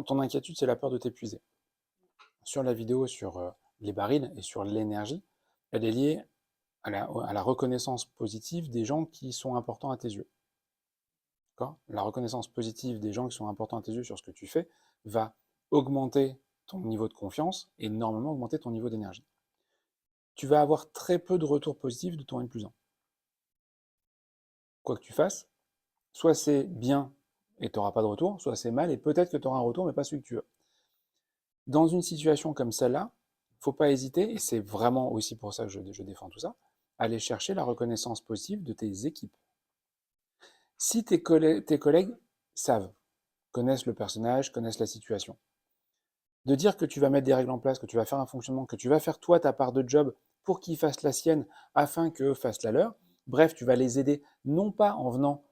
ton inquiétude, c'est la peur de t'épuiser. Sur la vidéo sur les barils et sur l'énergie, elle est liée à la reconnaissance positive des gens qui sont importants à tes yeux. La reconnaissance positive des gens qui sont importants à tes yeux sur ce que tu fais va augmenter ton niveau de confiance et normalement augmenter ton niveau d'énergie. Tu vas avoir très peu de retours positifs de ton N+1. Quoi que tu fasses, soit c'est bien et tu n'auras pas de retour, soit c'est mal et peut-être que tu auras un retour mais pas celui que tu veux. Dans une situation comme celle-là, il ne faut pas hésiter, et c'est vraiment aussi pour ça que je défends tout ça, aller chercher la reconnaissance positive de tes équipes. Si tes collègues savent, connaissent le personnage, connaissent la situation, de dire que tu vas mettre des règles en place, que tu vas faire un fonctionnement, que tu vas faire toi ta part de job pour qu'ils fassent la sienne afin qu'eux fassent la leur, bref, tu vas les aider non pas en venant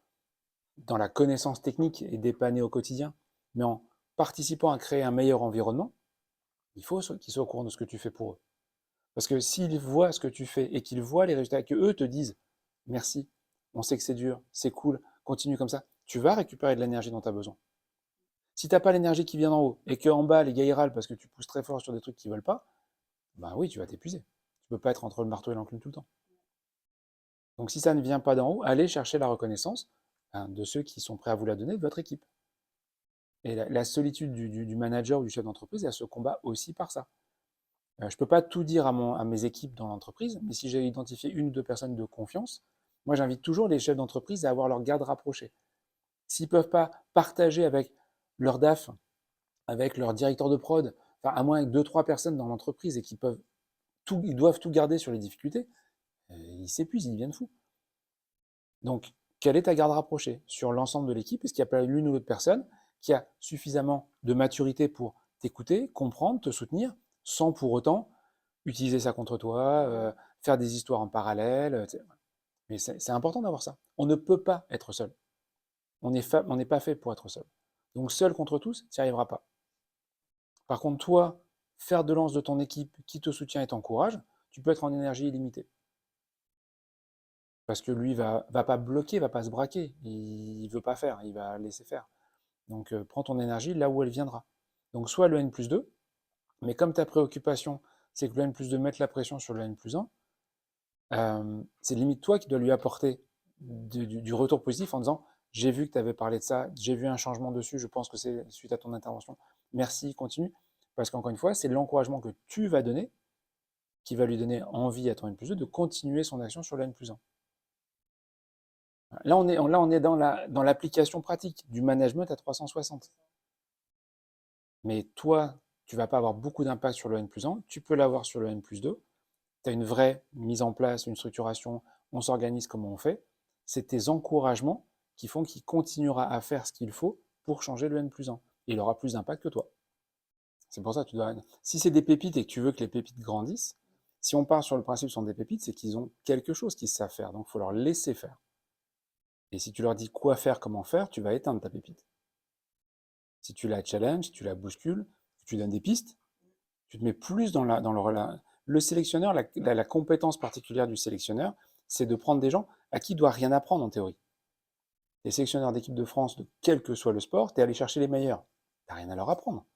dans la connaissance technique et dépanner au quotidien, mais en participant à créer un meilleur environnement, il faut qu'ils soient au courant de ce que tu fais pour eux. Parce que s'ils voient ce que tu fais et qu'ils voient les résultats, que eux te disent merci, on sait que c'est dur, c'est cool, continue comme ça, tu vas récupérer de l'énergie dont tu as besoin. Si tu n'as pas l'énergie qui vient d'en haut et qu'en bas, les gars ils râlent parce que tu pousses très fort sur des trucs qu'ils ne veulent pas, ben oui, tu vas t'épuiser. Tu ne peux pas être entre le marteau et l'enclume tout le temps. Donc si ça ne vient pas d'en haut, allez chercher la reconnaissance de ceux qui sont prêts à vous la donner, de votre équipe. Et la solitude du manager ou du chef d'entreprise, elle se combat aussi par ça. Je ne peux pas tout dire à mes équipes dans l'entreprise, mais si j'ai identifié une ou deux personnes de confiance, moi j'invite toujours les chefs d'entreprise à avoir leur garde rapprochée. S'ils ne peuvent pas partager avec leur DAF, avec leur directeur de prod, enfin, à moins avec deux, trois personnes dans l'entreprise et ils doivent tout garder sur les difficultés, ils s'épuisent, ils deviennent fous. Donc, quelle est ta garde rapprochée sur l'ensemble de l'équipe? Est-ce qu'il n'y a pas l'une ou l'autre personne qui a suffisamment de maturité pour t'écouter, comprendre, te soutenir, sans pour autant utiliser ça contre toi, faire des histoires en parallèle. Mais c'est important d'avoir ça. On ne peut pas être seul. On n'est pas fait pour être seul. Donc seul contre tous, tu n'y arriveras pas. Par contre, toi, faire de lance de ton équipe qui te soutient et t'encourage, tu peux être en énergie illimitée. Parce que lui va pas bloquer, va pas se braquer. Il veut pas faire, il va laisser faire. Donc prends ton énergie là où elle viendra. Donc soit le N+2, mais comme ta préoccupation, c'est que le N+2 mette la pression sur le N+1, c'est limite toi qui dois lui apporter du retour positif en disant j'ai vu que tu avais parlé de ça, j'ai vu un changement dessus, je pense que c'est suite à ton intervention. Merci, continue. Parce qu'encore une fois, c'est l'encouragement que tu vas donner qui va lui donner envie à ton N+2 de continuer son action sur le N+1. Là, on est dans l'application pratique du management à 360. Mais toi, tu ne vas pas avoir beaucoup d'impact sur le N+1, tu peux l'avoir sur le N+2. Tu as une vraie mise en place, une structuration, on s'organise comment on fait. C'est tes encouragements qui font qu'il continuera à faire ce qu'il faut pour changer le N+1. Et il aura plus d'impact que toi. C'est pour ça que tu dois. Si c'est des pépites et que tu veux que les pépites grandissent, si on part sur le principe que ce sont des pépites, c'est qu'ils ont quelque chose qu'ils savent faire. Donc il faut leur laisser faire. Et si tu leur dis quoi faire, comment faire, tu vas éteindre ta pépite. Si tu la challenges, si tu la bouscules, si tu donnes des pistes, tu te mets plus dans le sélectionneur, la compétence particulière du sélectionneur, c'est de prendre des gens à qui il ne doit rien apprendre en théorie. Les sélectionneurs d'équipe de France, de quel que soit le sport, tu es allé chercher les meilleurs. Tu n'as rien à leur apprendre.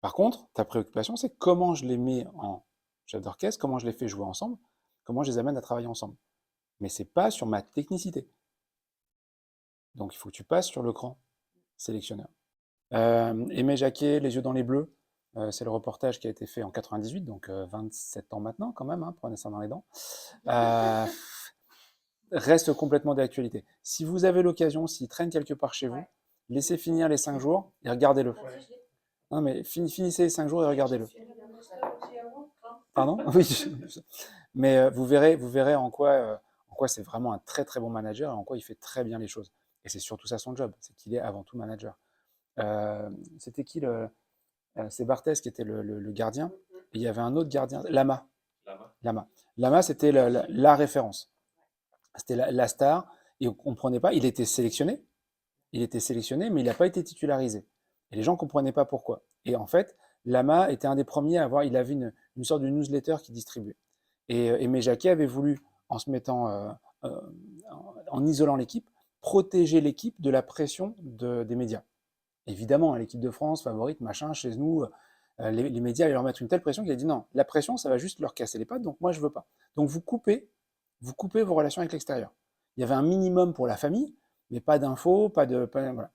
Par contre, ta préoccupation, c'est comment je les mets en chef d'orchestre, comment je les fais jouer ensemble, comment je les amène à travailler ensemble. Mais ce n'est pas sur ma technicité. Donc il faut que tu passes sur le cran sélectionneur. Aimé Jacquet, Les yeux dans les bleus, c'est le reportage qui a été fait en 98, donc 27 ans maintenant quand même, hein, prenez ça dans les dents. Reste complètement d'actualité. Si vous avez l'occasion, s'il traîne quelque part chez vous, laissez finir les 5 jours et regardez-le. Non mais finissez les 5 jours et regardez-le. Pardon? Oui. Mais vous verrez en quoi c'est vraiment un très très bon manager et en quoi il fait très bien les choses. Et c'est surtout ça son job, c'est qu'il est avant tout manager. C'était qui c'est Barthez qui était le gardien. Et il y avait un autre gardien, Lama. Lama, c'était la référence. C'était la star. Et on ne comprenait pas. Il était sélectionné, mais il n'a pas été titularisé. Et les gens ne comprenaient pas pourquoi. Et en fait, Lama était un des premiers à avoir. Il avait une sorte de newsletter qui distribuait. Et Aimé Jacquet avait voulu, en se mettant, en isolant l'équipe, protéger l'équipe de la pression des médias. Évidemment, hein, l'équipe de France, favorite, machin, chez nous, les médias allaient leur mettre une telle pression qu'il a dit non, la pression, ça va juste leur casser les pattes, donc moi, je veux pas. Donc vous coupez vos relations avec l'extérieur. Il y avait un minimum pour la famille, mais pas d'infos, voilà.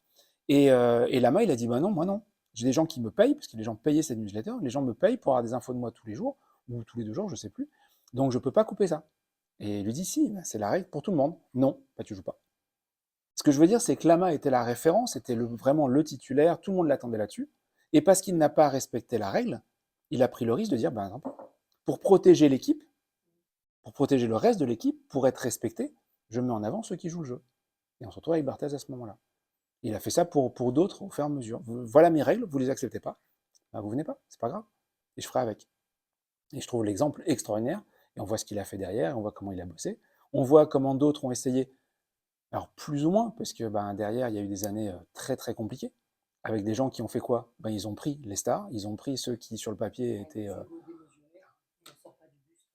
Et Lama, il a dit, bah non, moi non. J'ai des gens qui me payent, parce que les gens payaient cette newsletter, les gens me payent pour avoir des infos de moi tous les jours, ou tous les 2 jours, je sais plus. Donc je peux pas couper ça. Et il lui dit, si, c'est la règle pour tout le monde. Non, bah tu joues pas. Ce que je veux dire, c'est que Lama était la référence, était vraiment le titulaire, tout le monde l'attendait là-dessus. Et parce qu'il n'a pas respecté la règle, il a pris le risque de dire, ben, pour protéger l'équipe, pour protéger le reste de l'équipe, pour être respecté, je mets en avant ceux qui jouent le jeu. Et on se retrouve avec Barthez à ce moment-là. Il a fait ça pour d'autres au fur et à mesure. Voilà mes règles, vous les acceptez pas, ben vous venez pas, c'est pas grave. Et je ferai avec. Et je trouve l'exemple extraordinaire. Et on voit ce qu'il a fait derrière, on voit comment il a bossé. On voit comment d'autres ont essayé, alors plus ou moins, parce que ben, derrière, il y a eu des années très très compliquées, avec des gens qui ont fait quoi? Ben, ils ont pris les stars, ils ont pris ceux qui sur le papier étaient...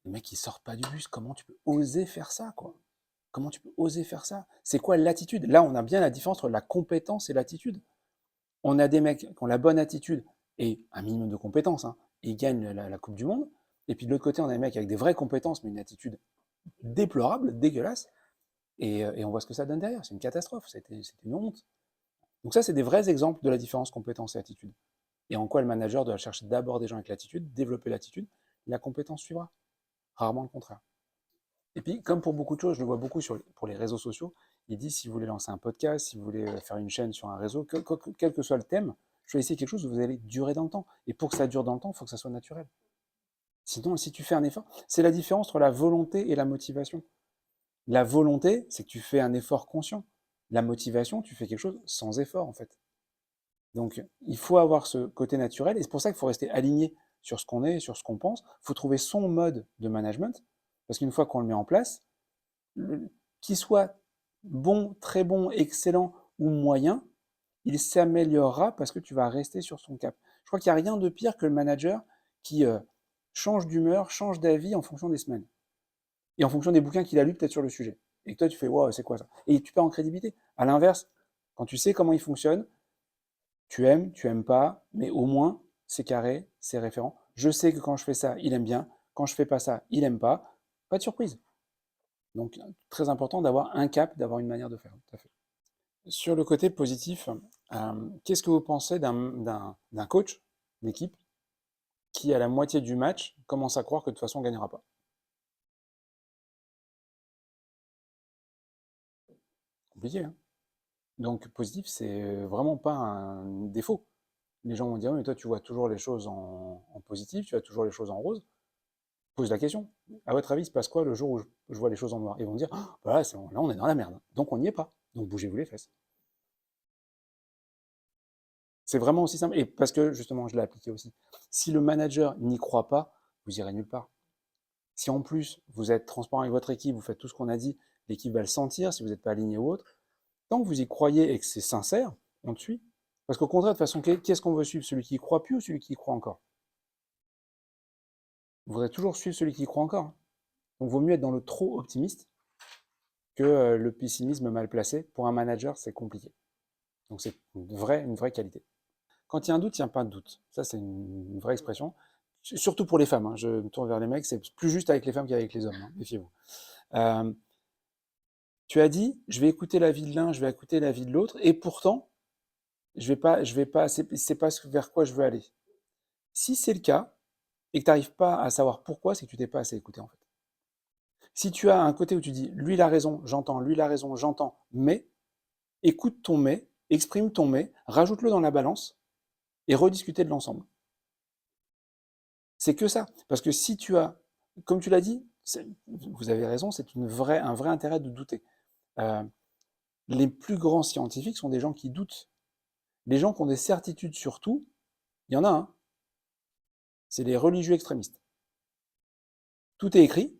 les mecs, ils sortent pas du bus, comment tu peux oser faire ça, quoi? Comment tu peux oser faire ça? C'est quoi l'attitude? Là, on a bien la différence entre la compétence et l'attitude. On a des mecs qui ont la bonne attitude et un minimum de compétences, hein, ils gagnent la Coupe du Monde. Et puis de l'autre côté, on a des mecs avec des vraies compétences, mais une attitude déplorable, dégueulasse. Et on voit ce que ça donne derrière. C'est une catastrophe, c'était une honte. Donc ça, c'est des vrais exemples de la différence compétence et attitude. Et en quoi le manager doit chercher d'abord des gens avec l'attitude, développer l'attitude, la compétence suivra. Rarement le contraire. Et puis, comme pour beaucoup de choses, je le vois beaucoup pour les réseaux sociaux, il dit si vous voulez lancer un podcast, si vous voulez faire une chaîne sur un réseau, quel que soit le thème, choisissez quelque chose où vous allez durer dans le temps. Et pour que ça dure dans le temps, il faut que ça soit naturel. Sinon, si tu fais un effort, c'est la différence entre la volonté et la motivation. La volonté, c'est que tu fais un effort conscient. La motivation, tu fais quelque chose sans effort, en fait. Donc, il faut avoir ce côté naturel, et c'est pour ça qu'il faut rester aligné sur ce qu'on est, sur ce qu'on pense. Il faut trouver son mode de management, parce qu'une fois qu'on le met en place, qu'il soit bon, très bon, excellent ou moyen, il s'améliorera parce que tu vas rester sur son cap. Je crois qu'il n'y a rien de pire que le manager qui change d'humeur, change d'avis en fonction des semaines. Et en fonction des bouquins qu'il a lus peut-être sur le sujet. Et que toi, tu fais, wow, c'est quoi ça? Et tu perds en crédibilité. À l'inverse, quand tu sais comment il fonctionne, tu aimes pas, mais au moins, c'est carré, c'est référent. Je sais que quand je fais ça, il aime bien. Quand je fais pas ça, il aime pas. Pas de surprise. Donc, très important d'avoir un cap, d'avoir une manière de faire. Tout à fait. Sur le côté positif, qu'est-ce que vous pensez d'un coach d'équipe qui, à la moitié du match, commence à croire que de toute façon, on ne gagnera pas? Compliqué, hein? Donc, positif, c'est vraiment pas un défaut. Les gens vont dire, oui, mais toi, tu vois toujours les choses en positif, tu vois toujours les choses en rose. Pose la question. À votre avis, il se passe quoi le jour où je vois les choses en noir? Ils vont dire, oh, bah là, là, on est dans la merde. Donc, on n'y est pas. Donc, bougez-vous les fesses. C'est vraiment aussi simple. Et parce que, justement, je l'ai appliqué aussi. Si le manager n'y croit pas, vous irez nulle part. Si en plus, vous êtes transparent avec votre équipe, vous faites tout ce qu'on a dit, l'équipe va le sentir, si vous n'êtes pas aligné ou autre. Tant que vous y croyez et que c'est sincère, on te suit. Parce qu'au contraire, de toute façon, qui est-ce qu'on veut suivre? Celui qui y croit plus ou celui qui y croit encore? Vous voudrez toujours suivre celui qui y croit encore. Donc, il vaut mieux être dans le trop optimiste que le pessimisme mal placé. Pour un manager, c'est compliqué. Donc, c'est une vraie qualité. Quand il y a un doute, il n'y a pas de doute. Ça, c'est une vraie expression. Surtout pour les femmes. Hein. Je me tourne vers les mecs. C'est plus juste avec les femmes qu'avec les hommes. Hein. Méfiez-vous. Euh, tu as dit, je vais écouter l'avis de l'un, je vais écouter l'avis de l'autre, et pourtant, je vais pas, c'est pas vers quoi je veux aller. Si c'est le cas, et que tu n'arrives pas à savoir pourquoi, c'est que tu t'es pas assez écouté en fait. Si tu as un côté où tu dis, lui il a raison, j'entends, lui il a raison, j'entends, mais, écoute ton mais, exprime ton mais, rajoute-le dans la balance, et rediscuter de l'ensemble. C'est que ça. Parce que si tu as, comme tu l'as dit, vous avez raison, c'est un vrai intérêt de douter. Euh, les plus grands scientifiques sont des gens qui doutent. Les gens qui ont des certitudes sur tout, il y en a un, c'est les religieux extrémistes. Tout est écrit,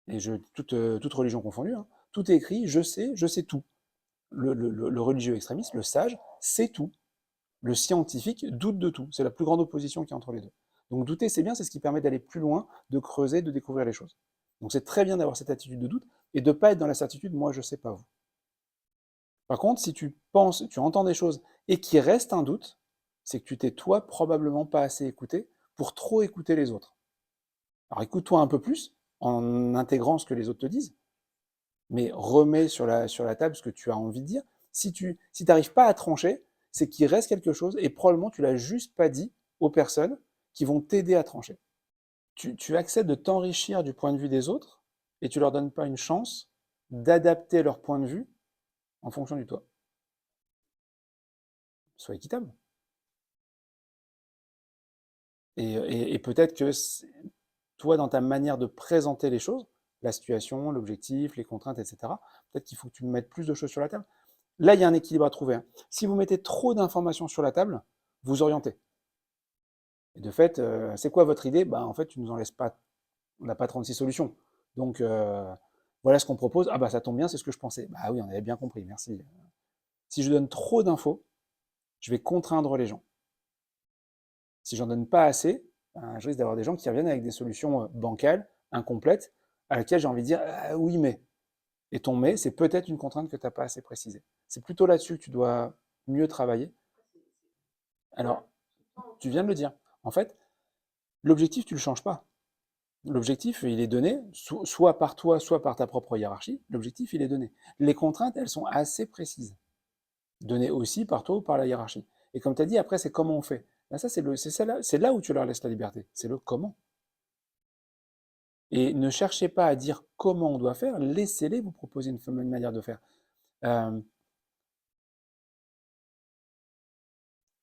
et toute religion confondue, hein, tout est écrit, je sais tout. Le religieux extrémiste, le sage, sait tout. Le scientifique doute de tout. C'est la plus grande opposition qu'il y a entre les deux. Donc douter, c'est bien, c'est ce qui permet d'aller plus loin, de creuser, de découvrir les choses. Donc c'est très bien d'avoir cette attitude de doute et de ne pas être dans la certitude, moi je sais pas vous. Par contre, si tu penses, tu entends des choses et qu'il reste un doute, c'est que tu t'es toi probablement pas assez écouté pour trop écouter les autres. Alors écoute-toi un peu plus en intégrant ce que les autres te disent, mais remets sur la table ce que tu as envie de dire. Si tu n'arrives pas à trancher, c'est qu'il reste quelque chose et probablement tu l'as juste pas dit aux personnes qui vont t'aider à trancher. Tu acceptes de t'enrichir du point de vue des autres et tu leur donnes pas une chance d'adapter leur point de vue en fonction du toi. Sois équitable. Et peut-être que toi, dans ta manière de présenter les choses, la situation, l'objectif, les contraintes, etc., peut-être qu'il faut que tu mettes plus de choses sur la table. Là, il y a un équilibre à trouver. Hein. Si vous mettez trop d'informations sur la table, vous orientez. Et de fait, c'est quoi votre idée? Bah, en fait, tu nous en laisses pas. On n'a pas 36 solutions. Donc, voilà ce qu'on propose. Ah bah ça tombe bien, c'est ce que je pensais. Bah oui, on avait bien compris, merci. Si je donne trop d'infos, je vais contraindre les gens. Si j'en donne pas assez, ben, je risque d'avoir des gens qui reviennent avec des solutions bancales, incomplètes, à laquelle j'ai envie de dire ah, oui, mais. Et ton mais, c'est peut-être une contrainte que tu n'as pas assez précisée. C'est plutôt là-dessus que tu dois mieux travailler. Alors, tu viens de le dire. En fait, l'objectif, tu ne le changes pas. L'objectif, il est donné, soit par toi, soit par ta propre hiérarchie. L'objectif, il est donné. Les contraintes, elles sont assez précises. Données aussi par toi ou par la hiérarchie. Et comme tu as dit, après, c'est comment on fait. Ben ça, c'est là où tu leur laisses la liberté. C'est le comment. Et ne cherchez pas à dire comment on doit faire, laissez-les vous proposer une manière de faire. Euh,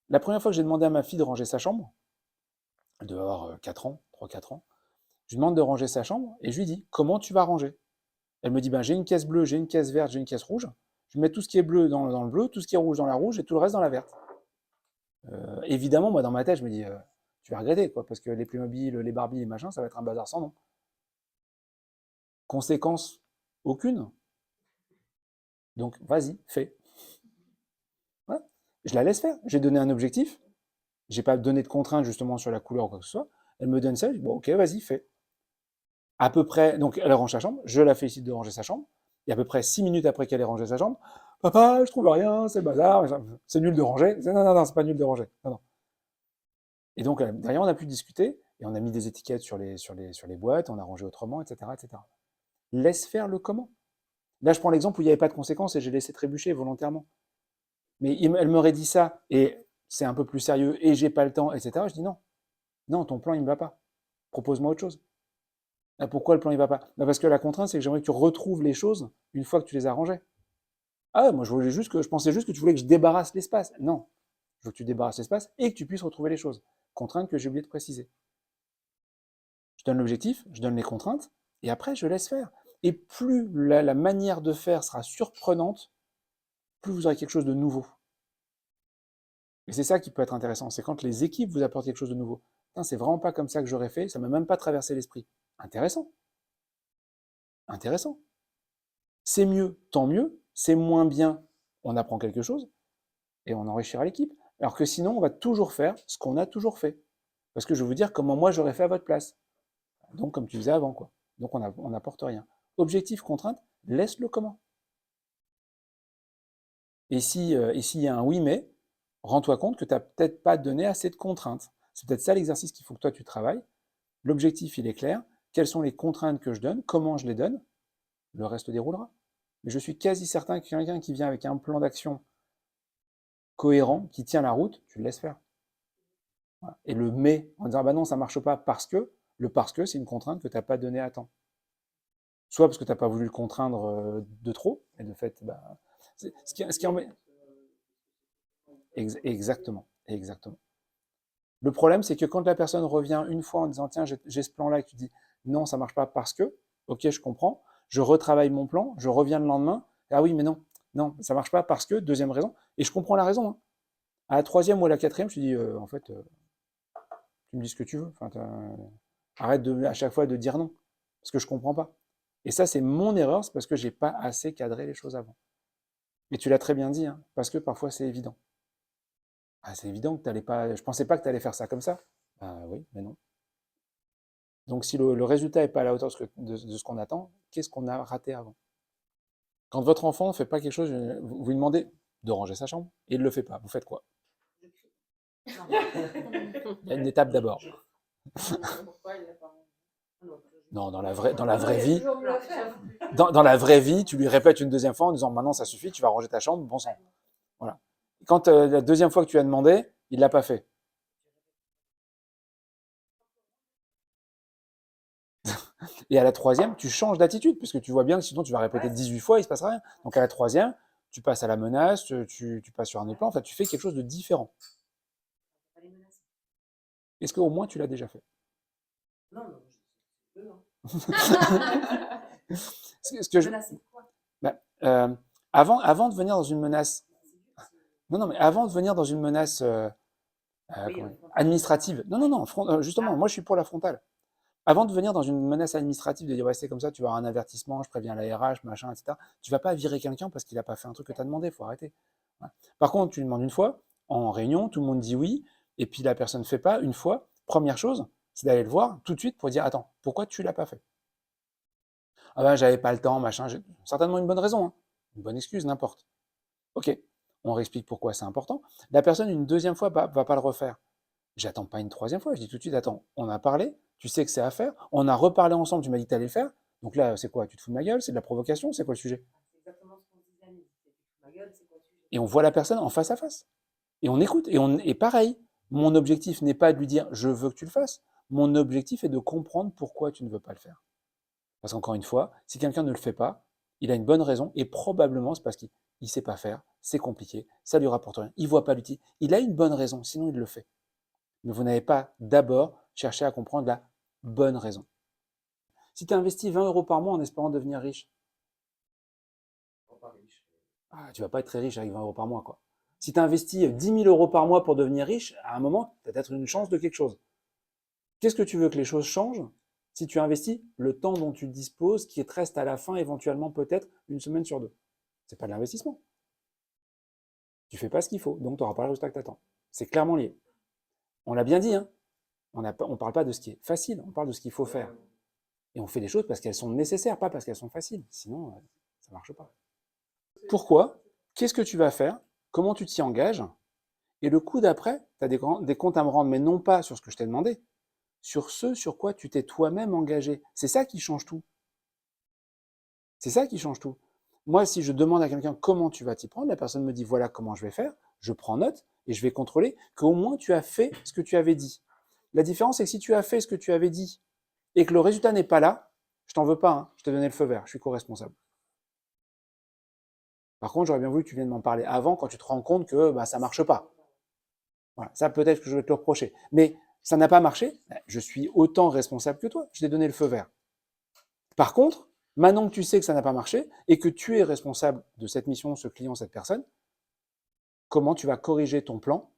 la première fois que j'ai demandé à ma fille de ranger sa chambre, elle devait avoir 4 ans, 3-4 ans, je lui demande de ranger sa chambre et je lui dis comment tu vas ranger. Elle me dit ben, j'ai une caisse bleue, j'ai une caisse verte, j'ai une caisse rouge. Je mets tout ce qui est bleu dans le bleu, tout ce qui est rouge dans la rouge et tout le reste dans la verte. Évidemment, moi dans ma tête, je me dis tu vas regretter quoi, parce que les Playmobil, les Barbie, les machins, ça va être un bazar sans nom. Conséquence aucune. Donc vas-y, fais. Ouais. Je la laisse faire. J'ai donné un objectif. J'ai pas donné de contrainte justement sur la couleur ou quoi que ce soit. Elle me donne ça. Je dis bon ok, vas-y, fais. À peu près, donc elle range sa chambre. Je la félicite de ranger sa chambre. Et à peu près 6 minutes après qu'elle ait rangé sa chambre, papa, je trouve rien, c'est le bazar, c'est nul de ranger. Non, non, non, c'est pas nul de ranger. Non, non. Et donc derrière, on a pu discuter et on a mis des étiquettes sur les boîtes, on a rangé autrement, etc., etc. Laisse faire le comment. Là, je prends l'exemple où il n'y avait pas de conséquences et j'ai laissé trébucher volontairement. Mais elle m'aurait dit ça et c'est un peu plus sérieux et j'ai pas le temps, etc. Je dis non. Non, ton plan, il me va pas. Propose-moi autre chose. Ah, pourquoi le plan, il va pas? Bah, parce que la contrainte, c'est que j'aimerais que tu retrouves les choses une fois que tu les as rangées. Ah ouais, moi, je pensais juste que tu voulais que je débarrasse l'espace. Non. Je veux que tu débarrasses l'espace et que tu puisses retrouver les choses. Contrainte que j'ai oublié de préciser. Je donne l'objectif, je donne les contraintes et après, je laisse faire. Et plus la manière de faire sera surprenante, plus vous aurez quelque chose de nouveau. Et c'est ça qui peut être intéressant, c'est quand les équipes vous apportent quelque chose de nouveau. C'est vraiment pas comme ça que j'aurais fait, ça m'a même pas traversé l'esprit. Intéressant, intéressant. C'est mieux, tant mieux. C'est moins bien, on apprend quelque chose et on enrichira l'équipe. Alors que sinon, on va toujours faire ce qu'on a toujours fait. Parce que je vais vous dire comment moi j'aurais fait à votre place. Donc comme tu faisais avant, quoi. Donc on n'apporte rien. Objectif, contrainte, laisse le comment. Et s'il y a un oui mais, rends-toi compte que tu n'as peut-être pas donné assez de contraintes. C'est peut-être ça l'exercice qu'il faut que toi tu travailles. L'objectif, il est clair. Quelles sont les contraintes que je donne? Comment je les donne? Le reste déroulera. Mais je suis quasi certain que quelqu'un qui vient avec un plan d'action cohérent, qui tient la route, tu le laisses faire. Voilà. Et le mais, en disant, ah bah non, ça marche pas parce que, le parce que, c'est une contrainte que tu n'as pas donnée à temps. Soit parce que tu n'as pas voulu le contraindre de trop, et de fait, bah, ce qui en met... Exactement, exactement. Le problème, c'est que quand la personne revient une fois en disant, tiens, j'ai ce plan-là, et que tu dis, non, ça marche pas parce que, ok, je comprends, je retravaille mon plan, je reviens le lendemain, ah oui, mais non, non, ça marche pas parce que, deuxième raison, et je comprends la raison. Hein. À la troisième ou à la quatrième, je te dis, en fait, tu me dis ce que tu veux. Enfin, arrête à chaque fois de dire non, parce que je comprends pas. Et ça, c'est mon erreur, c'est parce que j'ai pas assez cadré les choses avant. Et tu l'as très bien dit, hein, parce que parfois c'est évident. Ah, c'est évident que t'allais pas. Je pensais pas que tu allais faire ça comme ça. Ah oui, mais non. Donc si le résultat n'est pas à la hauteur de ce qu'on attend, qu'est-ce qu'on a raté avant? Quand votre enfant ne fait pas quelque chose, vous lui demandez, de ranger sa chambre. Et il ne le fait pas. Vous faites quoi? Non. Il y a une étape d'abord. Pourquoi il l'a pas? Non, dans la vraie vie, Toujours me le faire. dans la vraie vie, tu lui répètes une deuxième fois en disant maintenant ça suffit, tu vas ranger ta chambre, bon sang. Voilà. Quand la deuxième fois que tu as demandé, il ne l'a pas fait. Et à la troisième, tu changes d'attitude, parce que tu vois bien que sinon tu vas répéter 18 fois, il ne se passera rien. Donc à la troisième, tu passes à la menace, tu passes sur un autre plan, enfin tu fais quelque chose de différent. Est-ce qu'au moins tu l'as déjà fait? Non, non. Ce que je, bah, avant de venir dans une menace, non, mais avant de venir dans une menace administrative, non, justement, moi je suis pour la frontale. Avant de venir dans une menace administrative, de dire ouais, c'est comme ça, tu vas avoir un avertissement, je préviens la RH, machin, etc. Tu vas pas virer quelqu'un parce qu'il n'a pas fait un truc que tu as demandé, il faut arrêter. Voilà. Par contre, tu lui demandes une fois, en réunion, tout le monde dit oui, et puis la personne ne fait pas une fois. Première chose, c'est d'aller le voir tout de suite pour dire attends, pourquoi tu l'as pas fait? Ah ben j'avais pas le temps, machin, j'ai certainement une bonne raison, hein. Une bonne excuse, n'importe. Ok, on réexplique pourquoi c'est important. La personne, une deuxième fois, va pas le refaire. J'attends pas une troisième fois, je dis tout de suite, attends, on a parlé, tu sais que c'est à faire, on a reparlé ensemble, tu m'as dit que tu allais le faire, donc là, c'est quoi? Tu te fous de ma gueule? C'est de la provocation? C'est quoi le sujet? C'est exactement ce qu'on disait, Annie. Tu te fous de ma gueule, c'est quoi le sujet? Et on voit la personne en face à face. Et on écoute. Et pareil, mon objectif n'est pas de lui dire je veux que tu le fasses. Mon objectif est de comprendre pourquoi tu ne veux pas le faire. Parce qu'encore une fois, si quelqu'un ne le fait pas, il a une bonne raison et probablement c'est parce qu'il ne sait pas faire, c'est compliqué, ça lui rapporte rien, il ne voit pas l'outil. Il a une bonne raison, sinon il le fait. Mais vous n'avez pas d'abord cherché à comprendre la bonne raison. Si tu investis 20 euros par mois en espérant devenir riche, tu ne vas pas être très riche avec 20 euros par mois, quoi. Si tu investis 10 000 euros par mois pour devenir riche, à un moment, tu as peut-être une chance de quelque chose. Qu'est-ce que tu veux que les choses changent si tu investis le temps dont tu disposes, qui te reste à la fin, éventuellement peut-être une semaine sur deux? C'est pas de l'investissement. Tu fais pas ce qu'il faut, donc tu n'auras pas le résultat que tu attends. C'est clairement lié. On l'a bien dit, hein. On ne parle pas de ce qui est facile, on parle de ce qu'il faut faire. Et on fait des choses parce qu'elles sont nécessaires, pas parce qu'elles sont faciles. Sinon, ça ne marche pas. Pourquoi? Qu'est-ce que tu vas faire? Comment tu t'y engages? Et le coup d'après, tu as des comptes à me rendre, mais non pas sur ce que je t'ai demandé, sur ce sur quoi tu t'es toi-même engagé. C'est ça qui change tout. C'est ça qui change tout. Moi, si je demande à quelqu'un comment tu vas t'y prendre, la personne me dit voilà comment je vais faire, je prends note et je vais contrôler qu'au moins tu as fait ce que tu avais dit. La différence, c'est que si tu as fait ce que tu avais dit et que le résultat n'est pas là, je t'en veux pas, hein, je t'ai donné le feu vert, je suis co-responsable. Par contre, j'aurais bien voulu que tu viennes m'en parler avant quand tu te rends compte que ça ne marche pas. Voilà, ça peut-être que je vais te le reprocher. Mais ça n'a pas marché, je suis autant responsable que toi, je t'ai donné le feu vert. Par contre, maintenant que tu sais que ça n'a pas marché et que tu es responsable de cette mission, ce client, cette personne, comment tu vas corriger ton plan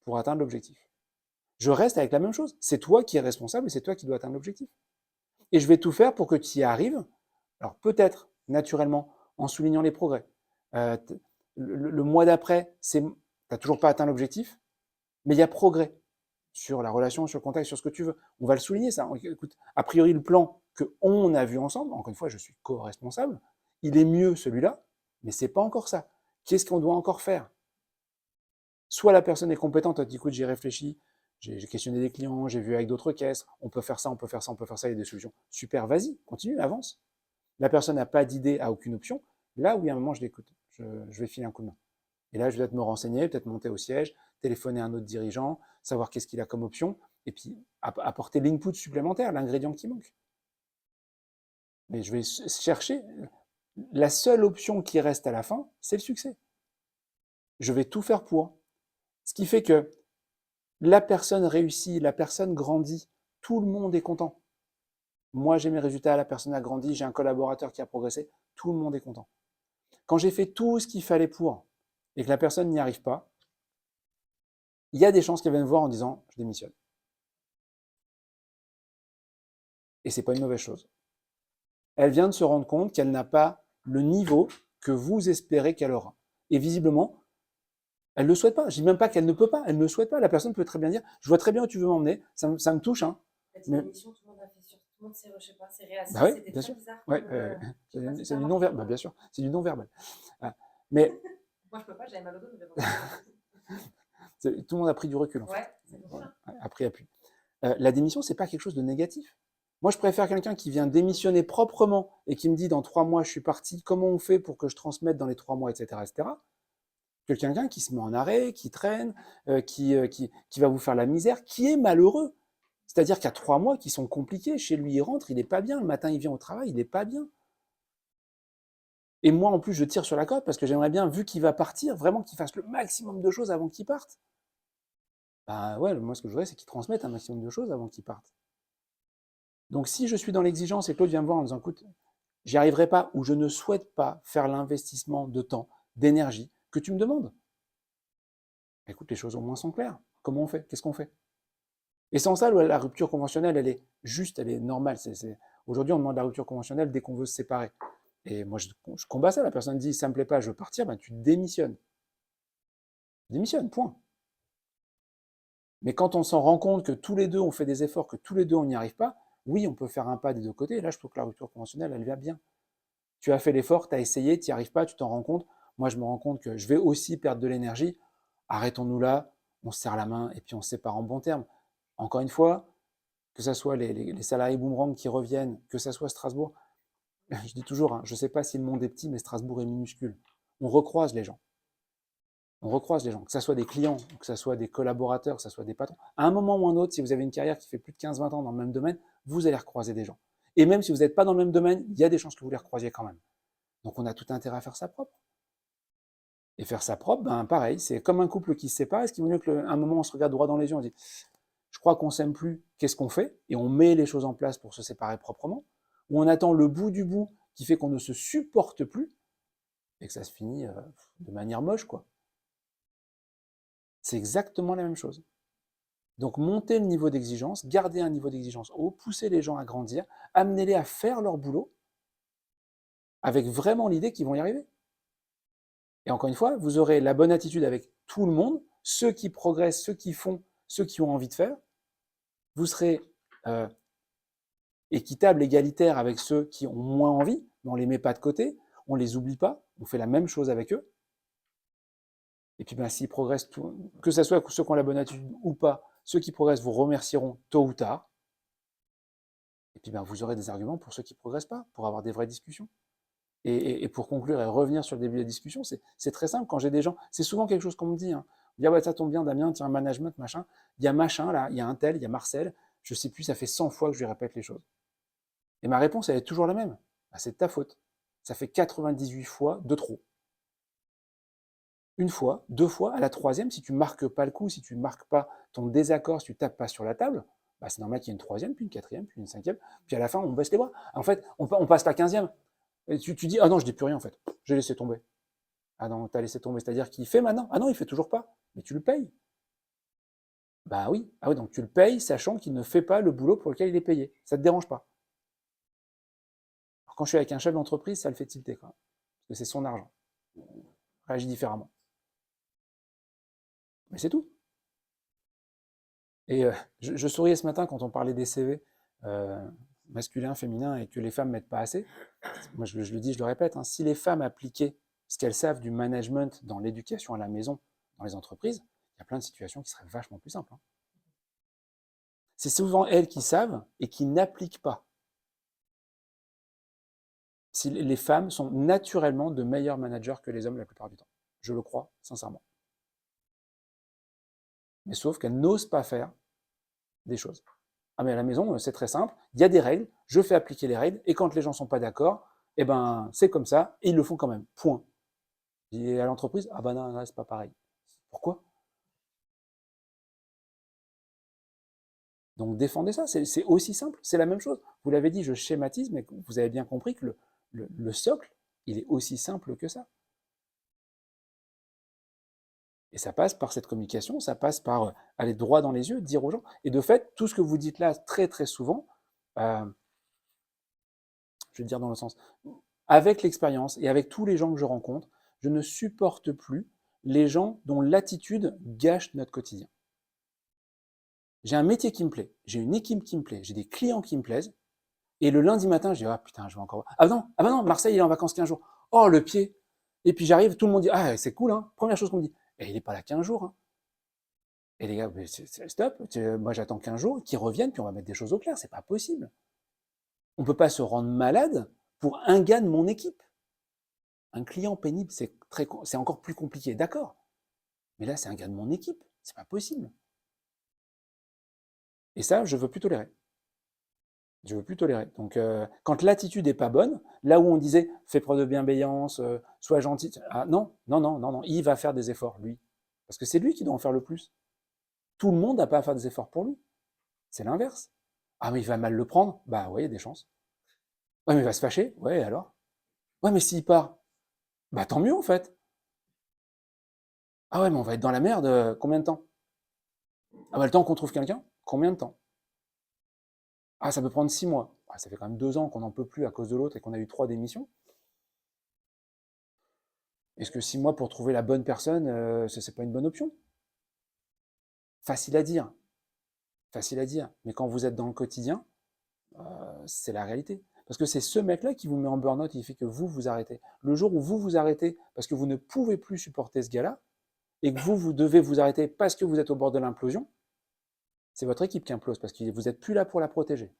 pour atteindre l'objectif? Je reste avec la même chose. C'est toi qui es responsable et c'est toi qui dois atteindre l'objectif. Et je vais tout faire pour que tu y arrives. Alors peut-être, naturellement, en soulignant les progrès. Euh, le mois d'après, tu n'as toujours pas atteint l'objectif, mais il y a progrès sur la relation, sur le contact, sur ce que tu veux. On va le souligner, ça. Écoute, a priori, le plan qu'on a vu ensemble, encore une fois, je suis co-responsable, il est mieux celui-là, mais c'est pas encore ça. Qu'est-ce qu'on doit encore faire? Soit la personne est compétente, elle dit écoute, j'ai réfléchi, j'ai questionné des clients, j'ai vu avec d'autres caisses, on peut faire ça, on peut faire ça, on peut faire ça, il y a des solutions. Super, vas-y, continue, avance. La personne n'a pas d'idée, a aucune option. Là, oui, à un moment, je l'écoute, je vais filer un coup de main. Et là, je vais peut-être me renseigner, peut-être monter au siège, téléphoner à un autre dirigeant, savoir qu'est-ce qu'il a comme option, et puis apporter l'input supplémentaire, l'ingrédient qui manque. Mais je vais chercher, la seule option qui reste à la fin, c'est le succès. Je vais tout faire pour. Ce qui fait que la personne réussit, la personne grandit, tout le monde est content. Moi, j'ai mes résultats, la personne a grandi, j'ai un collaborateur qui a progressé, tout le monde est content. Quand j'ai fait tout ce qu'il fallait pour et que la personne n'y arrive pas, il y a des chances qu'elle vienne me voir en disant je démissionne. Et c'est pas une mauvaise chose. Elle vient de se rendre compte qu'elle n'a pas le niveau que vous espérez qu'elle aura. Et visiblement, elle ne le souhaite pas. Je ne dis même pas qu'elle ne peut pas, elle ne le souhaite pas. La personne peut très bien dire je vois très bien où tu veux m'emmener, ça me touche. Hein. C'est une émission, tout le monde a fait sur tout le monde, je sais pas, c'est réassis, bah oui, c'était très bizarre. Ouais, c'est du non-verbal, bien sûr, c'est du non-verbal. Mais Moi, je peux pas, j'avais mal au dos, mais j'avais Tout le monde a pris du recul, en fait. Ouais, c'est pour ça. A pris appui. La démission, c'est pas quelque chose de négatif. Moi, je préfère quelqu'un qui vient démissionner proprement et qui me dit dans 3 mois, je suis parti, comment on fait pour que je transmette dans les 3 mois, etc., etc., que quelqu'un qui se met en arrêt, qui traîne, qui va vous faire la misère, qui est malheureux. C'est-à-dire qu'il y a 3 mois qui sont compliqués. Chez lui, il rentre, il n'est pas bien. Le matin, il vient au travail, il n'est pas bien. Et moi, en plus, je tire sur la corde parce que j'aimerais bien, vu qu'il va partir, vraiment qu'il fasse le maximum de choses avant qu'il parte. Bah ouais, moi, ce que je voudrais, c'est qu'il transmette un maximum de choses avant qu'il parte. Donc, si je suis dans l'exigence et que l'autre vient me voir en disant, écoute, j'y arriverai pas ou je ne souhaite pas faire l'investissement de temps, d'énergie que tu me demandes. Écoute, les choses au moins sont claires. Comment on fait? Qu'est-ce qu'on fait? Et sans ça, la rupture conventionnelle, elle est juste, elle est normale. Aujourd'hui, on demande la rupture conventionnelle dès qu'on veut se séparer. Et moi, je combats ça. La personne dit, ça me plaît pas, je veux partir, ben, tu démissionnes. Démissionne, point. Mais quand on s'en rend compte que tous les deux, on fait des efforts, que tous les deux, on n'y arrive pas, oui, on peut faire un pas des deux côtés. Et là, je trouve que la rupture conventionnelle, elle va bien. Tu as fait l'effort, tu as essayé, tu n'y arrives pas, tu t'en rends compte. Moi, je me rends compte que je vais aussi perdre de l'énergie. Arrêtons-nous là, on se serre la main et puis on se sépare en bons termes. Encore une fois, que ce soit les salariés boomerang qui reviennent, que ce soit Strasbourg, je dis toujours, hein, je ne sais pas si le monde est petit, mais Strasbourg est minuscule. On recroise les gens. On recroise les gens, que ce soit des clients, que ce soit des collaborateurs, que ce soit des patrons. À un moment ou un autre, si vous avez une carrière qui fait plus de 15-20 ans dans le même domaine, vous allez recroiser des gens. Et même si vous n'êtes pas dans le même domaine, il y a des chances que vous les recroisiez quand même. Donc on a tout intérêt à faire ça propre. Et faire ça propre, ben pareil, c'est comme un couple qui se sépare. Est-ce qu'il vaut mieux qu'à un moment on se regarde droit dans les yeux, on dit je crois qu'on s'aime plus, qu'est-ce qu'on fait? Et on met les choses en place pour se séparer proprement. Ou on attend le bout du bout qui fait qu'on ne se supporte plus et que ça se finit de manière moche, quoi. C'est exactement la même chose. Donc monter le niveau d'exigence, garder un niveau d'exigence haut, pousser les gens à grandir, amener-les à faire leur boulot avec vraiment l'idée qu'ils vont y arriver. Et encore une fois, vous aurez la bonne attitude avec tout le monde, ceux qui progressent, ceux qui font, ceux qui ont envie de faire. Vous serez équitable, égalitaire avec ceux qui ont moins envie, mais on ne les met pas de côté, on ne les oublie pas, on fait la même chose avec eux. Et puis ben, s'ils progressent, que ce soit ceux qui ont la bonne attitude ou pas, ceux qui progressent vous remercieront tôt ou tard. Et puis ben, vous aurez des arguments pour ceux qui ne progressent pas, pour avoir des vraies discussions. Et pour conclure et revenir sur le début de la discussion, c'est très simple. Quand j'ai des gens, c'est souvent quelque chose qu'on me dit. Hein. On dit, ah ouais, ça tombe bien, Damien, tiens, management, machin. Il y a machin là, il y a un tel, il y a Marcel. Je ne sais plus, ça fait 100 fois que je lui répète les choses. Et ma réponse, elle est toujours la même. Bah, c'est de ta faute. Ça fait 98 fois de trop. Une fois, deux fois, à la troisième, si tu ne marques pas le coup, si tu ne marques pas ton désaccord, si tu ne tapes pas sur la table, bah, c'est normal qu'il y ait une troisième, puis une quatrième, puis une cinquième. Puis à la fin, on baisse les bras. En fait, on passe la 15e. Et tu dis, ah non, je dis plus rien en fait. J'ai laissé tomber. Ah non, t'as laissé tomber. C'est-à-dire qu'il fait maintenant. Ah non, il fait toujours pas. Mais tu le payes. Bah oui. Ah oui, donc tu le payes sachant qu'il ne fait pas le boulot pour lequel il est payé. Ça te dérange pas. Alors, quand je suis avec un chef d'entreprise, ça le fait tilter quand même. Parce que c'est son argent. Réagit différemment. Mais c'est tout. Et je souriais ce matin quand on parlait des CV masculins, féminins et que les femmes ne mettent pas assez. Moi, je le dis, je le répète, hein, si les femmes appliquaient ce qu'elles savent du management dans l'éducation à la maison, dans les entreprises, il y a plein de situations qui seraient vachement plus simples. Hein. C'est souvent elles qui savent et qui n'appliquent pas. Si les femmes sont naturellement de meilleurs managers que les hommes la plupart du temps. Je le crois, sincèrement. Mais sauf qu'elles n'osent pas faire des choses. Ah mais à la maison, c'est très simple, il y a des règles, je fais appliquer les règles, et quand les gens ne sont pas d'accord, eh ben c'est comme ça, et ils le font quand même. Point. Et à l'entreprise, ah ben non, c'est pas pareil. Pourquoi? Donc défendez ça, c'est aussi simple, c'est la même chose. Vous l'avez dit, je schématise, mais vous avez bien compris que le socle, il est aussi simple que ça. Et ça passe par cette communication, ça passe par aller droit dans les yeux, dire aux gens. Et de fait, tout ce que vous dites là très très souvent, je vais dire dans le sens, avec l'expérience et avec tous les gens que je rencontre, je ne supporte plus les gens dont l'attitude gâche notre quotidien. J'ai un métier qui me plaît, j'ai une équipe qui me plaît, j'ai des clients qui me plaisent, et le lundi matin, je dis, ah putain, je vais encore... Ah non, Marseille, il est en vacances 15 jours. Oh, le pied. Et puis j'arrive, tout le monde dit, ah, c'est cool, hein. Première chose qu'on me dit, et il n'est pas là 15 jours. Hein. Et les gars, stop, moi j'attends 15 jours, qu'ils reviennent, puis on va mettre des choses au clair, c'est pas possible. On ne peut pas se rendre malade pour un gars de mon équipe. Un client pénible, c'est encore plus compliqué, d'accord. Mais là, c'est un gars de mon équipe, c'est pas possible. Et ça, je veux plus tolérer. Je veux plus tolérer. Donc, quand l'attitude est pas bonne, là où on disait fais preuve de bienveillance, sois gentil, ah non, non, non, non, non, il va faire des efforts, lui. Parce que c'est lui qui doit en faire le plus. Tout le monde n'a pas à faire des efforts pour lui. C'est l'inverse. Ah, mais il va mal le prendre. Bah ouais, il y a des chances. Ouais, mais il va se fâcher. Ouais, alors. Ouais, mais s'il part, bah tant mieux en fait. Ah ouais, mais on va être dans la merde combien de temps? Ah bah le temps qu'on trouve quelqu'un, combien de temps? Ah, ça peut prendre 6 mois. Ah, ça fait quand même 2 ans qu'on n'en peut plus à cause de l'autre et qu'on a eu 3 démissions. Est-ce que 6 mois pour trouver la bonne personne, c'est pas une bonne option? Facile à dire, facile à dire. Mais quand vous êtes dans le quotidien, c'est la réalité. Parce que c'est ce mec-là qui vous met en burn-out, il fait que vous arrêtez. Le jour où vous vous arrêtez parce que vous ne pouvez plus supporter ce gars-là, et que vous devez vous arrêter parce que vous êtes au bord de l'implosion, c'est votre équipe qui implose parce que vous n'êtes plus là pour la protéger.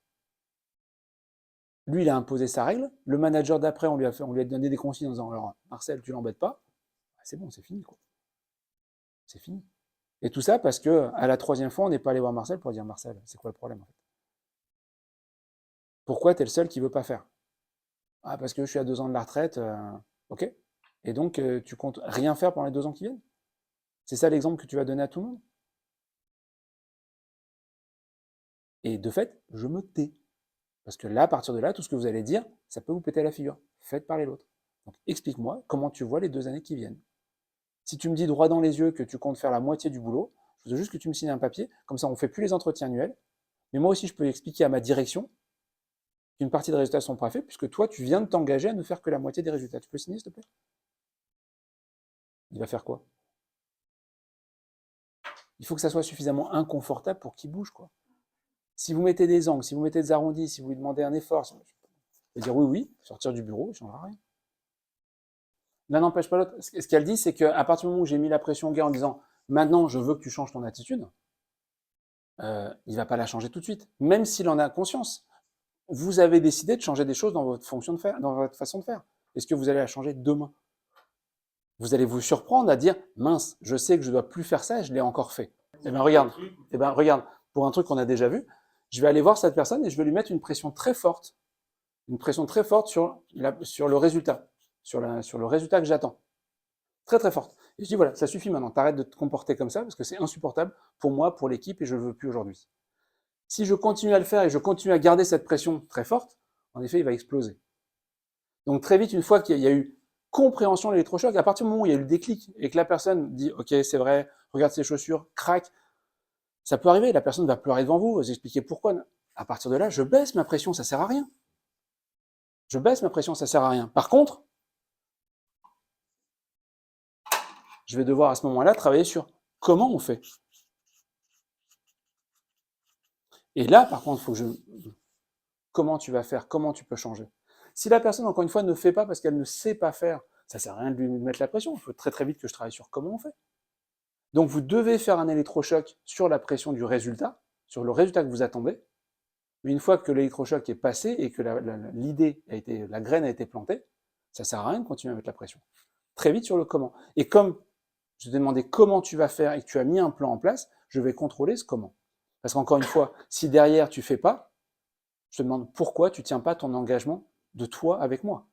Lui, il a imposé sa règle. Le manager d'après, on lui a donné des consignes en disant alors, Marcel, tu l'embêtes pas. C'est bon, c'est fini, quoi. C'est fini. Et tout ça parce que à la 3e fois, on n'est pas allé voir Marcel pour dire Marcel, c'est quoi le problème en fait? Pourquoi tu es le seul qui veut pas faire? Ah, parce que je suis à 2 ans de la retraite. Ok. Et donc, tu comptes rien faire pendant les 2 ans qui viennent? C'est ça l'exemple que tu vas donner à tout le monde? Et de fait, je me tais. Parce que là, à partir de là, tout ce que vous allez dire, ça peut vous péter la figure. Faites parler l'autre. Donc explique-moi comment tu vois les 2 années qui viennent. Si tu me dis droit dans les yeux que tu comptes faire la moitié du boulot, je veux juste que tu me signes un papier, comme ça on ne fait plus les entretiens annuels. Mais moi aussi, je peux expliquer à ma direction qu'une partie des résultats ne sont pas faits, puisque toi, tu viens de t'engager à ne faire que la moitié des résultats. Tu peux signer, s'il te plaît? Il va faire quoi? Il faut que ça soit suffisamment inconfortable pour qu'il bouge, quoi. Si vous mettez des angles, si vous mettez des arrondis, si vous lui demandez un effort, il va dire oui, oui, sortir du bureau, il ne changera rien. L'un n'empêche pas l'autre. Ce qu'elle dit, c'est qu'à partir du moment où j'ai mis la pression au gars en disant maintenant je veux que tu changes ton attitude, il ne va pas la changer tout de suite, même s'il en a conscience. Vous avez décidé de changer des choses dans votre fonction de faire, dans votre façon de faire. Est-ce que vous allez la changer demain? Vous allez vous surprendre à dire mince, je sais que je ne dois plus faire ça et je l'ai encore fait. Eh bien regarde, pour un truc qu'on a déjà vu, je vais aller voir cette personne et je vais lui mettre une pression très forte sur le résultat, sur le résultat que j'attends. Très très forte. Et je dis voilà, ça suffit maintenant, t'arrêtes de te comporter comme ça parce que c'est insupportable pour moi, pour l'équipe et je ne veux plus aujourd'hui. Si je continue à le faire et je continue à garder cette pression très forte, en effet, il va exploser. Donc très vite, une fois qu'il y a eu compréhension de l'électrochoc, à partir du moment où il y a eu le déclic et que la personne dit ok, c'est vrai, regarde ses chaussures, craque, ça peut arriver, la personne va pleurer devant vous, vous expliquer pourquoi. À partir de là, je baisse ma pression, ça sert à rien. Je baisse ma pression, ça sert à rien. Par contre, je vais devoir à ce moment-là travailler sur comment on fait. Et là, par contre, il faut que je... Comment tu vas faire? Comment tu peux changer? Si la personne, encore une fois, ne fait pas parce qu'elle ne sait pas faire, ça ne sert à rien de lui mettre la pression. Il faut très très vite que je travaille sur comment on fait. Donc vous devez faire un électrochoc sur la pression du résultat, sur le résultat que vous attendez. Mais une fois que l'électrochoc est passé et que la graine a été plantée, ça ne sert à rien de continuer à mettre la pression. Très vite sur le comment. Et comme je t'ai demandé comment tu vas faire et que tu as mis un plan en place, je vais contrôler ce comment. Parce qu'encore une fois, si derrière tu fais pas, je te demande pourquoi tu tiens pas ton engagement de toi avec moi.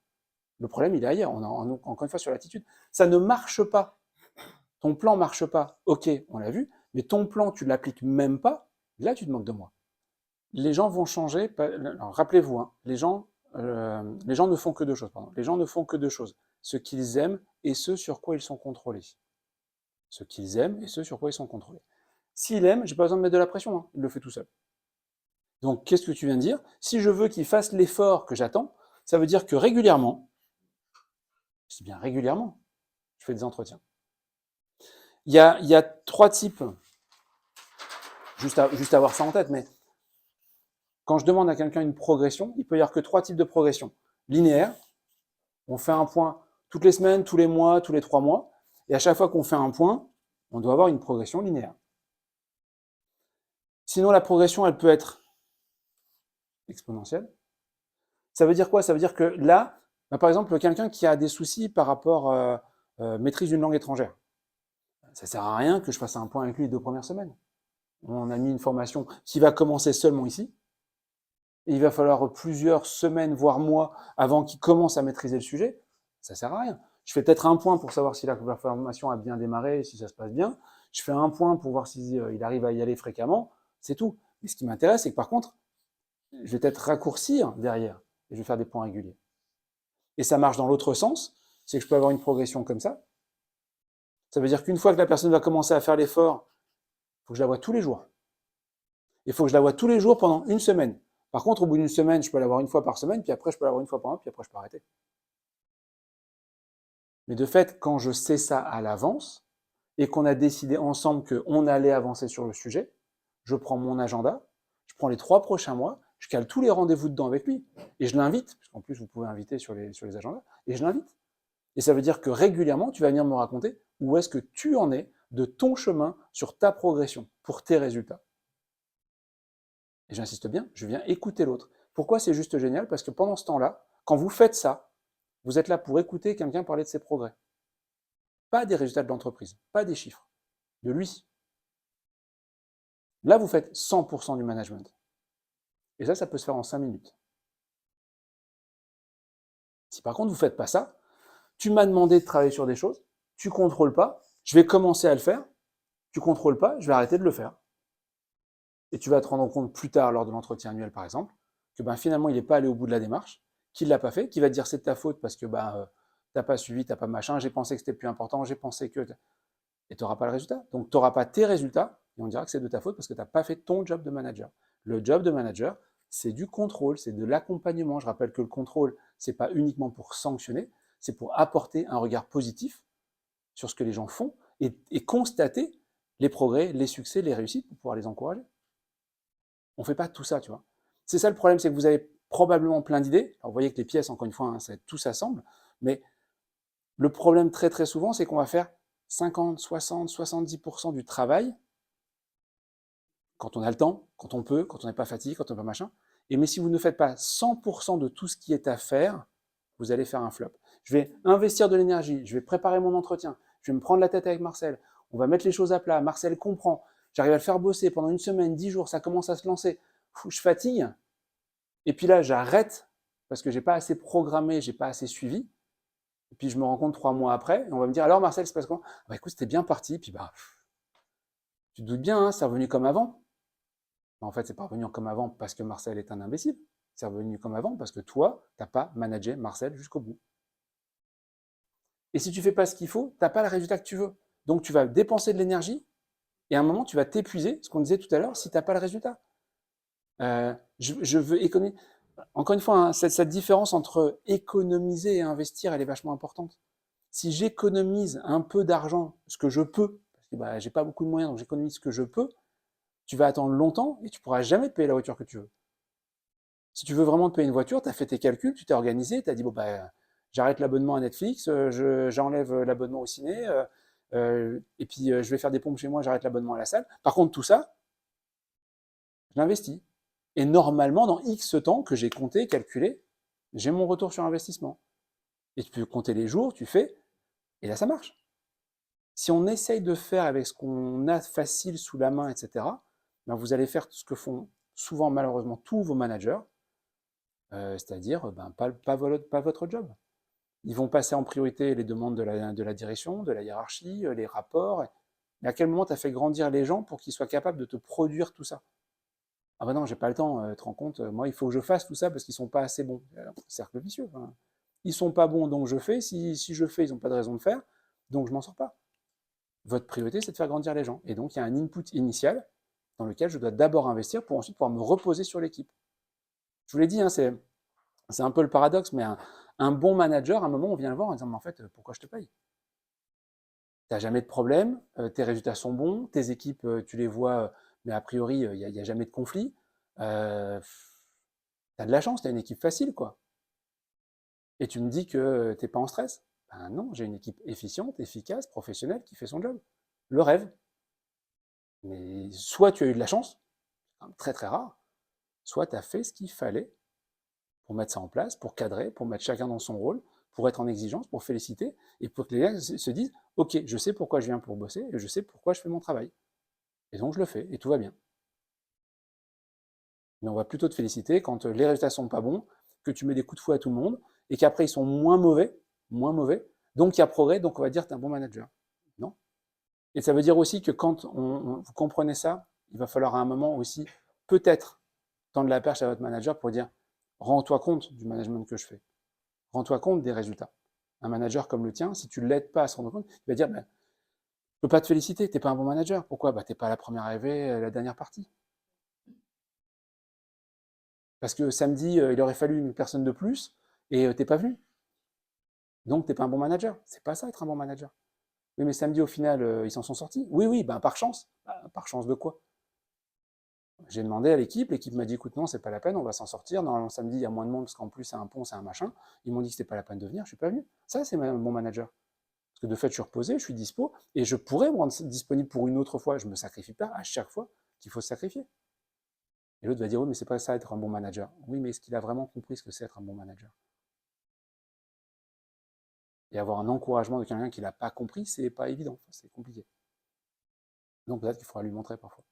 Le problème, il est ailleurs. Encore une fois, sur l'attitude. Ça ne marche pas. Ton plan marche pas. Ok, on l'a vu. Mais ton plan, tu ne l'appliques même pas. Là, tu te moques de moi. Les gens vont changer. Rappelez-vous, hein, les gens ne font que deux choses. Pardon. Les gens ne font que deux choses. Ce qu'ils aiment et ce sur quoi ils sont contrôlés. Ce qu'ils aiment et ce sur quoi ils sont contrôlés. S'il aime, j'ai pas besoin de mettre de la pression. Hein. Il le fait tout seul. Donc, qu'est-ce que tu viens de dire? Si je veux qu'il fasse l'effort que j'attends, ça veut dire que régulièrement, c'est bien régulièrement, je fais des entretiens. Il y a 3 types, juste avoir ça en tête, mais quand je demande à quelqu'un une progression, il peut y avoir que 3 types de progression. Linéaire, on fait un point toutes les semaines, tous les mois, tous les 3 mois. Et à chaque fois qu'on fait un point, on doit avoir une progression linéaire. Sinon, la progression, elle peut être exponentielle. Ça veut dire quoi? Ça veut dire que là, par exemple, quelqu'un qui a des soucis par rapport maîtrise d'une langue étrangère, ça sert à rien que je fasse un point avec lui les 2 premières semaines. On a mis une formation qui va commencer seulement ici. Et il va falloir plusieurs semaines, voire mois, avant qu'il commence à maîtriser le sujet. Ça sert à rien. Je fais peut-être un point pour savoir si la formation a bien démarré, si ça se passe bien. Je fais un point pour voir s'il arrive à y aller fréquemment. C'est tout. Mais ce qui m'intéresse, c'est que par contre, je vais peut-être raccourcir derrière et je vais faire des points réguliers. Et ça marche dans l'autre sens, c'est que je peux avoir une progression comme ça. Ça veut dire qu'une fois que la personne va commencer à faire l'effort, il faut que je la voie tous les jours. Il faut que je la voie tous les jours pendant une semaine. Par contre, au bout d'une semaine, je peux l'avoir une fois par semaine, puis après, je peux l'avoir une fois par mois, puis après, je peux arrêter. Mais de fait, quand je sais ça à l'avance, et qu'on a décidé ensemble qu'on allait avancer sur le sujet, je prends mon agenda, je prends les 3 prochains mois, je cale tous les rendez-vous dedans avec lui, et je l'invite, parce qu'en plus, vous pouvez inviter sur les agendas, et je l'invite. Et ça veut dire que régulièrement, tu vas venir me raconter où est-ce que tu en es de ton chemin sur ta progression, pour tes résultats. Et j'insiste bien, je viens écouter l'autre. Pourquoi c'est juste génial? Parce que pendant ce temps-là, quand vous faites ça, vous êtes là pour écouter quelqu'un parler de ses progrès. Pas des résultats de l'entreprise, pas des chiffres, de lui. Là, vous faites 100% du management. Et ça peut se faire en 5 minutes. Si par contre, vous ne faites pas ça, tu m'as demandé de travailler sur des choses, tu ne contrôles pas, je vais commencer à le faire, tu ne contrôles pas, je vais arrêter de le faire. Et tu vas te rendre compte plus tard, lors de l'entretien annuel par exemple, que finalement, il n'est pas allé au bout de la démarche, qu'il ne l'a pas fait, qu'il va te dire c'est de ta faute parce que tu n'as pas suivi, tu n'as pas machin, j'ai pensé que c'était plus important, j'ai pensé que... Et tu n'auras pas le résultat. Donc, tu n'auras pas tes résultats, et on dira que c'est de ta faute parce que tu n'as pas fait ton job de manager. Le job de manager, c'est du contrôle, c'est de l'accompagnement. Je rappelle que le contrôle, ce n'est pas uniquement pour sanctionner, c'est pour apporter un regard positif sur ce que les gens font et constater les progrès, les succès, les réussites pour pouvoir les encourager. On ne fait pas tout ça, tu vois. C'est ça le problème, c'est que vous avez probablement plein d'idées. Alors, vous voyez que les pièces, encore une fois, tout s'assemble, mais le problème très très souvent, c'est qu'on va faire 50, 60, 70% du travail quand on a le temps, quand on peut, quand on n'est pas fatigué, quand on n'est pas machin. Mais si vous ne faites pas 100% de tout ce qui est à faire, vous allez faire un flop. Je vais investir de l'énergie, je vais préparer mon entretien, je vais me prendre la tête avec Marcel, on va mettre les choses à plat, Marcel comprend, j'arrive à le faire bosser pendant une semaine, 10 jours, ça commence à se lancer, je fatigue, et puis là j'arrête parce que j'ai pas assez programmé, j'ai pas assez suivi, et puis je me rends compte 3 mois après, et on va me dire alors Marcel, c'est parce quoi? Écoute, c'était bien parti, puis tu te doutes bien, hein, c'est revenu comme avant. En fait, c'est pas revenu comme avant parce que Marcel est un imbécile. C'est revenu comme avant parce que toi, tu n'as pas managé Marcel jusqu'au bout. Et si tu fais pas ce qu'il faut, tu n'as pas le résultat que tu veux. Donc tu vas dépenser de l'énergie et à un moment, tu vas t'épuiser, ce qu'on disait tout à l'heure, si tu n'as pas le résultat. Je veux économiser. Encore une fois, hein, cette différence entre économiser et investir, elle est vachement importante. Si j'économise un peu d'argent, ce que je peux, parce que j'ai pas beaucoup de moyens, donc j'économise ce que je peux, tu vas attendre longtemps et tu pourras jamais te payer la voiture que tu veux. Si tu veux vraiment te payer une voiture, tu as fait tes calculs, tu t'es organisé, tu as dit j'arrête l'abonnement à Netflix, j'enlève l'abonnement au ciné, et puis je vais faire des pompes chez moi, j'arrête l'abonnement à la salle. Par contre, tout ça, je l'investis. Et normalement, dans X temps que j'ai compté, calculé, j'ai mon retour sur investissement. Et tu peux compter les jours, tu fais, et là ça marche. Si on essaye de faire avec ce qu'on a facile sous la main, etc., vous allez faire ce que font souvent malheureusement tous vos managers, c'est-à-dire pas votre job. Ils vont passer en priorité les demandes de la direction, de la hiérarchie, les rapports. Mais à quel moment tu as fait grandir les gens pour qu'ils soient capables de te produire tout ça? Ah non, j'ai pas le temps, tu te rends compte, moi il faut que je fasse tout ça parce qu'ils sont pas assez bons. Cercle vicieux. Hein. Ils sont pas bons, donc je fais. Si je fais, ils n'ont pas de raison de faire, donc je m'en sors pas. Votre priorité, c'est de faire grandir les gens. Et donc il y a un input initial dans lequel je dois d'abord investir pour ensuite pouvoir me reposer sur l'équipe. Je vous l'ai dit, hein, c'est un peu le paradoxe, mais un bon manager, à un moment, on vient le voir en disant, mais en fait, pourquoi je te paye? Tu n'as jamais de problème, tes résultats sont bons, tes équipes, tu les vois, mais a priori, il n'y a jamais de conflit. Tu as de la chance, tu as une équipe facile, quoi. Et tu me dis que tu n'es pas en stress. Ben non, j'ai une équipe efficiente, efficace, professionnelle qui fait son job. Le rêve. Mais soit tu as eu de la chance, très très rare, soit tu as fait ce qu'il fallait pour mettre ça en place, pour cadrer, pour mettre chacun dans son rôle, pour être en exigence, pour féliciter, et pour que les gars se disent, ok, je sais pourquoi je viens pour bosser, et je sais pourquoi je fais mon travail. Et donc je le fais, et tout va bien. Mais on va plutôt te féliciter quand les résultats sont pas bons, que tu mets des coups de fouet à tout le monde, et qu'après ils sont moins mauvais, donc il y a progrès, donc on va dire que tu es un bon manager. Non. Et ça veut dire aussi que quand vous comprenez ça, il va falloir à un moment aussi, peut-être, tendre la perche à votre manager pour dire, rends-toi compte du management que je fais. Rends-toi compte des résultats. Un manager comme le tien, si tu ne l'aides pas à se rendre compte, il va dire, ben, je ne peux pas te féliciter, tu n'es pas un bon manager. Pourquoi? Tu n'es pas la première arrivée, la dernière partie. Parce que samedi, il aurait fallu une personne de plus et tu n'es pas venu. Donc, tu n'es pas un bon manager. C'est pas ça être un bon manager. Oui, mais samedi, au final, ils s'en sont sortis. Oui, oui, ben, par chance. Ben, par chance de quoi? J'ai demandé à l'équipe m'a dit, écoute, non, c'est pas la peine, on va s'en sortir. Normalement, samedi, il y a moins de monde parce qu'en plus, c'est un pont, c'est un machin. Ils m'ont dit que c'était pas la peine de venir, je suis pas venu. Ça, c'est un bon manager. Parce que de fait, je suis reposé, je suis dispo, et je pourrais me rendre disponible pour une autre fois. Je me sacrifie pas à chaque fois qu'il faut se sacrifier. Et l'autre va dire, oui, mais c'est pas ça être un bon manager. Oui, mais est-ce qu'il a vraiment compris ce que c'est être un bon manager? Et avoir un encouragement de quelqu'un qui l'a pas compris, c'est pas évident, c'est compliqué. Donc peut-être qu'il faudra lui montrer parfois.